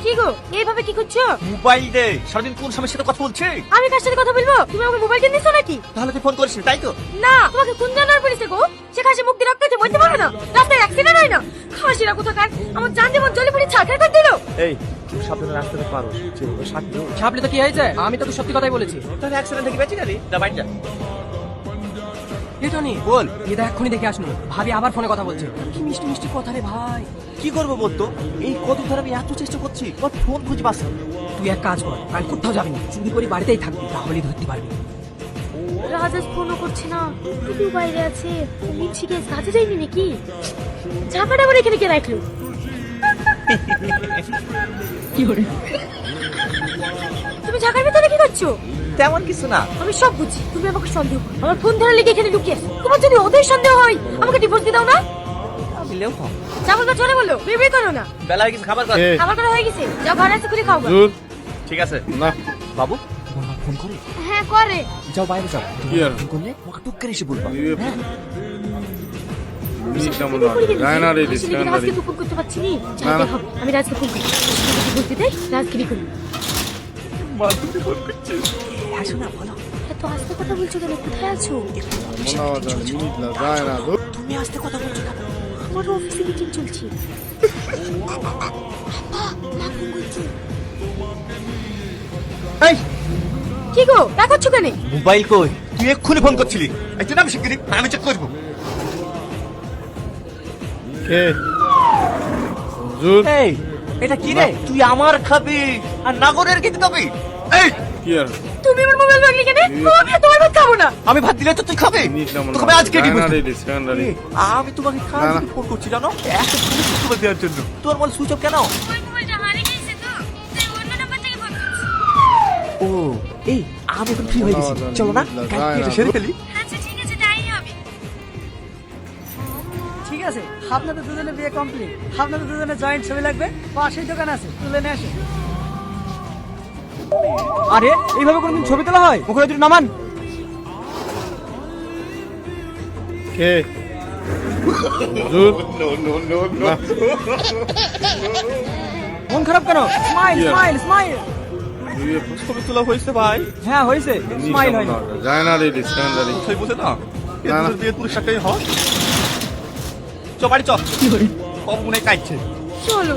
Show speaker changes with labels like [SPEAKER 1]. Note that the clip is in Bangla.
[SPEAKER 1] কি গো এইভাবে কি করছো?
[SPEAKER 2] মোবাইল দে। সারাদিন কোন সময়ের সাথে কথা বলছিস?
[SPEAKER 1] আমি কার সাথে কথা বলবো? তুমি আমাকে মোবাইল কিনে দিছো নাকি?
[SPEAKER 2] তাহলে তুই ফোন করিস তাই তো?
[SPEAKER 1] না, তোমাকে কোন জানার পড়েছে গো? সে খাসি মুক্তি রক্ত আছে বলতে পারবে না। রাস্তায় অ্যাক্সিডেন্ট হয় না? খাসিরা কোথাকার আমার জান জীবন জলে পড়ে ছাড়খাড় করে দিল।
[SPEAKER 2] এই তুই সাবধানে রাস্তাতে পারো। সাথে
[SPEAKER 3] ছাপলে তো কি হয়েছে? আমি তোকে সত্যি কথাই বলেছি।
[SPEAKER 2] তাহলে অ্যাক্সিডেন্ট থেকে বেঁচে গেলি। যা বাইরে যা।
[SPEAKER 3] এ টনি
[SPEAKER 2] বল।
[SPEAKER 3] এটা এক্ষুনি দেখে আসনু। ভাবি আবার ফোনে কথা বলছে। কি মিষ্টি মিষ্টি কথা রে ভাই।
[SPEAKER 2] কি করবো বলতো? এই কত ধরে আমি এত চেষ্টা করছি, ওর ফোন খুঁজে পাচ্ছি না।
[SPEAKER 3] তুই এক কাজ কর, কাল কোথাও যাবি না, চুরি করে বাড়িতেই থাকবি, তাহলেই ধরতে পারবি।
[SPEAKER 1] রাজা ফোনও করছে না, শুধু বাইরে আছে। মিনছি কে কাজে যায়নি নাকি? ঝাপাটা আবার এখানে কে রাখলো?
[SPEAKER 3] কি করে?
[SPEAKER 1] তুমি ঝাঁকার ভিতরে কি করছো?
[SPEAKER 2] তেমন কিছু না।
[SPEAKER 1] আমি সব বুঝি। তুমি আমাকে সন্দেহ করো। আমার ফোন ধরে লেগে এখানে লুকিয়ে আছো। তোমার যদি ওদের সন্দেহ হয় আমাকে ডিভোর্স দিয়ে দাও না।
[SPEAKER 2] দিলেও কম।
[SPEAKER 1] যা বলবো চলে বলো, বিড়বিড় করো না।
[SPEAKER 2] বেলা হয়ে গেছে, খাবার কর।
[SPEAKER 1] খাবার করা হয়ে গেছে, যা ঘরে আছে করে খাও।
[SPEAKER 2] ঠিক আছে না বাবু, তোমার মা ফোন করে?
[SPEAKER 1] হ্যাঁ করে।
[SPEAKER 2] যাও বাইরে যাও।
[SPEAKER 4] কি আর?
[SPEAKER 2] ফোন করলে আমাকে টুক করে এসে বলবা। হ্যাঁ
[SPEAKER 1] রাজকে তো ফোন করতে পারছি নি। যা দেখাবো, আমি রাজকে ফোন করি। বলতে দেখ, রাজকে করি।
[SPEAKER 2] মা তুমি ফোন করছিস?
[SPEAKER 1] হ্যাঁ শোনা বলো। এত আস্তে কথা বলছো কেন? কোথায় আছো? তুমি আস্তে কথা বলছো কেন? আমার অফিসে মিটিং চলছে।
[SPEAKER 2] এই
[SPEAKER 1] কি গো রাখাচ্ছ কেন?
[SPEAKER 2] মোবাইল কই? তুই এক্ষুনি ফোন করছিলি। একটু নাম শিগগিরি, আমি চেক করবো। এই এটা কি রে? তুই আমার খাবি আর নাগরের কি খাবি? এই
[SPEAKER 1] তুমি আমার মোবাইল ভাঙলি কেন? আমি আর তোমার ভাত খাবো না।
[SPEAKER 2] আমি ভাত দিলে তো তুই খাবে। তোকে আমি আজকে দিব।
[SPEAKER 4] জায়নারে
[SPEAKER 2] আমি তোমাকে কাজ ফোন করছি জানো, একটা পুলিশ খবর দেওয়ার জন্য। তোর মোবাইল সুইচ অফ কেন?
[SPEAKER 1] ওই মোবাইলটা হারিয়ে গেছে তো, তাই অন্য নাম্বার থেকে ফোন করছি।
[SPEAKER 2] ও এই আমি এখন ফ্রি হয়ে গেছি, চলো না কালকে এটা সেরে ফেলি।
[SPEAKER 1] আচ্ছা ঠিক আছে, তাই হবে।
[SPEAKER 5] ঠিক আছে, আপনাদের দুজনে বিয়ে কমপ্লিট। আপনাদের দুজনে জয়েন্ট ছবি লাগবে, পাশেই দোকান আছে, তুলে নিয়ে আসেন।
[SPEAKER 3] আরে এইভাবে কোনদিন ছবি তোলা হয়? মুখে দুটো নামান।
[SPEAKER 4] কে হুজুর
[SPEAKER 3] মন খারাপ কেন? Smile smile smile.
[SPEAKER 2] ছবি তোলা হয়েছে ভাই।
[SPEAKER 3] হ্যাঁ হয়েছে, স্মাইল হয়নি।
[SPEAKER 4] জায়নারে ডিসকান্ডারি
[SPEAKER 2] সেই বুঝে না
[SPEAKER 4] না, না।
[SPEAKER 2] এর দিয়ে পুরো সাকাই হয়। চ বাড়ি চ।
[SPEAKER 3] কি করে?
[SPEAKER 2] কম মনে কাটছে।
[SPEAKER 1] চলো